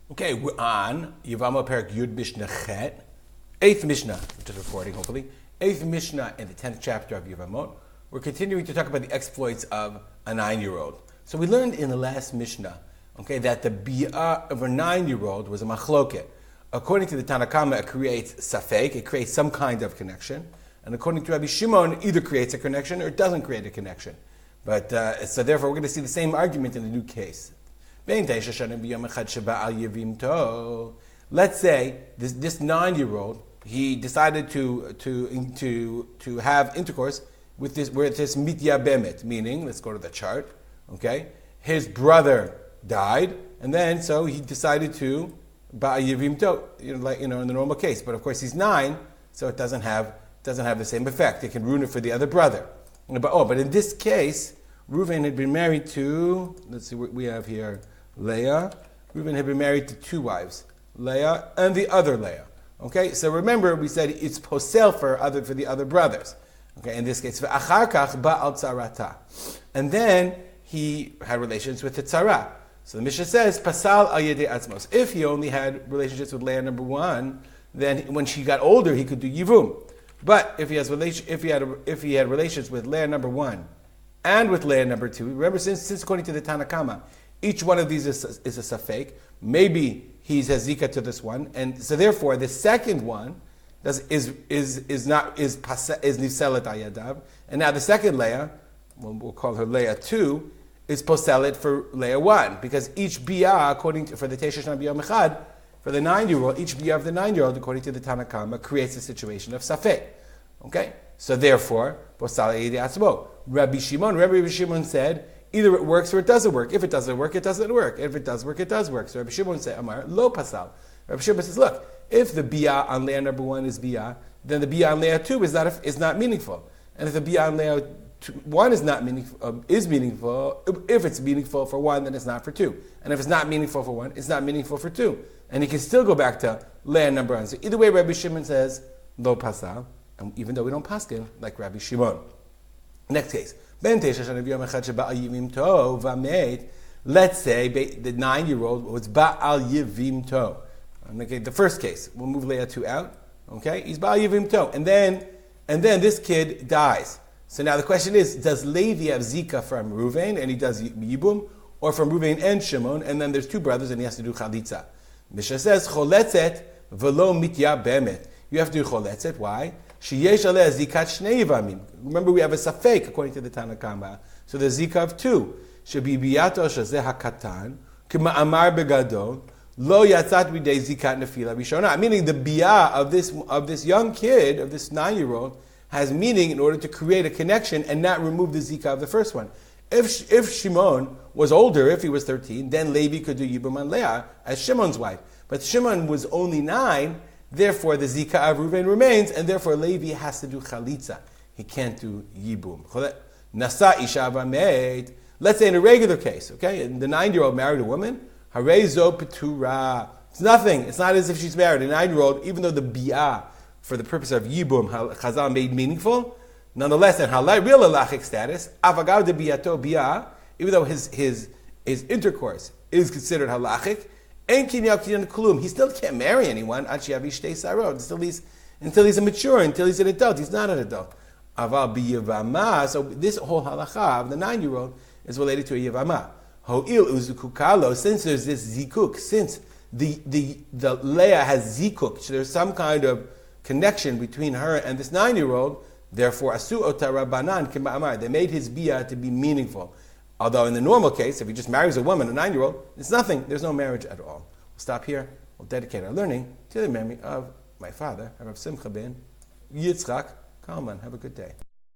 Okay, we're on Yevamot Perak Yud Mishnah Chet, 8th Mishnah, which is recording hopefully, 8th Mishnah in the 10th chapter of Yevamot. We're continuing to talk about the exploits of a 9-year-old. So we learned in the last Mishnah, okay, that the bi'ah of a 9-year-old was a machloket. According to the Tanna Kama, it creates safek, it creates some kind of connection. And according to Rabbi Shimon, it either creates a connection or it doesn't create a connection. But so therefore, we're going to see the same argument in the new case. Let's say this 9-year-old, he decided to have intercourse with this mitya bemet, meaning, let's go to the chart, okay? His brother died, and then so he decided to ba'al yevimto, in the normal case. But of course he's 9, so it doesn't have the same effect. It can ruin it for the other brother. But in this case, Reuven had been married to, let's see what we have here, Leah. Reuven had been married to 2 wives, Leah and the other Leah. Okay, so remember we said it's posel for the other brothers. Okay, in this case, ve'achar kach ba'al tzarata, and then he had relations with the tzara. So the Mishnah says pasal al yedei atzmos. If he only had relationships with Leah number 1, then when she got older, he could do yivum. But if he had relations with Leah number 1 and with Leah number 2, remember since according to the Tanna Kama, each one of these is a safek. Maybe he's hazika to this one, and so therefore the second one is niselet ayadav, and now the second Leah, we'll call her Leah 2, is poselet for Leah 1, because each biyah for the Tesha Shana biyah mechad, for the 9-year-old, each biyah of the 9-year-old, according to the Tanna Kama, creates a situation of safek. Okay, so therefore posal yedei atzmo. Rabbi Shimon said, either it works or it doesn't work. If it doesn't work, it doesn't work. If it does work, it does work. So Rabbi Shimon said, Amar, lo pasal. Rabbi Shimon says, look, if the biyah on Leah number 1 is biyah, then the biyah on Leah 2 is not meaningful. And if the biyah on Leah 1 is meaningful, if it's meaningful for 1, then it's not for 2. And if it's not meaningful for 1, it's not meaningful for 2. And he can still go back to Leah number 1. So either way, Rabbi Shimon says, lo pasal, and even though we don't paskin, like Rabbi Shimon. Next case. Let's say the 9-year-old was ba'al yevimto. Okay, the first case, we'll move Leah 2 out. Okay, he's ba'al yevimto, and then this kid dies. So now the question is, does Levi have zika from Reuven and he does yibum, or from Reuven and Shimon, and then there's 2 brothers and he has to do chalitza? Mishnah says choletzet velo mitya bemet. You have to do choletzet. Why? Remember, we have a safek according to the Tanna Kama. So the zika of 2 should be biyato shazeh hakatan k'ma'amar begadol lo yatzat b'dei zikat nefila rishona. Meaning the biyah of this young kid, of this 9-year-old, has meaning in order to create a connection and not remove the zika of the first one. If Shimon was older, if he was 13, then Levi could do yibum on Leah as Shimon's wife. But Shimon was only 9. Therefore, the zika of Reuven remains, and therefore Levi has to do chalitza. He can't do yibum. Nasa isha v'ameid. Let's say in a regular case, okay, and the 9-year-old married a woman. Harezo petura. It's nothing. It's not as if she's married. A 9-year-old, even though the biyah for the purpose of yibum Chazal made meaningful, nonetheless, in real halachic status, avagav de biyato biyah, even though his intercourse is considered halachic, he still can't marry anyone until he's mature, until he's an adult. He's not an adult. So this whole halacha of the 9-year-old is related to a yevama. Since there's this zikuk, since the Leah has zikuk, so there's some kind of connection between her and this 9-year-old, therefore asu otara banan k'ma'amar, they made his biyah to be meaningful. Although in the normal case, if he just marries a woman, a 9-year-old, it's nothing. There's no marriage at all. We'll stop here. We'll dedicate our learning to the memory of my father, Rav Simcha ben Yitzchak Kalman. Have a good day.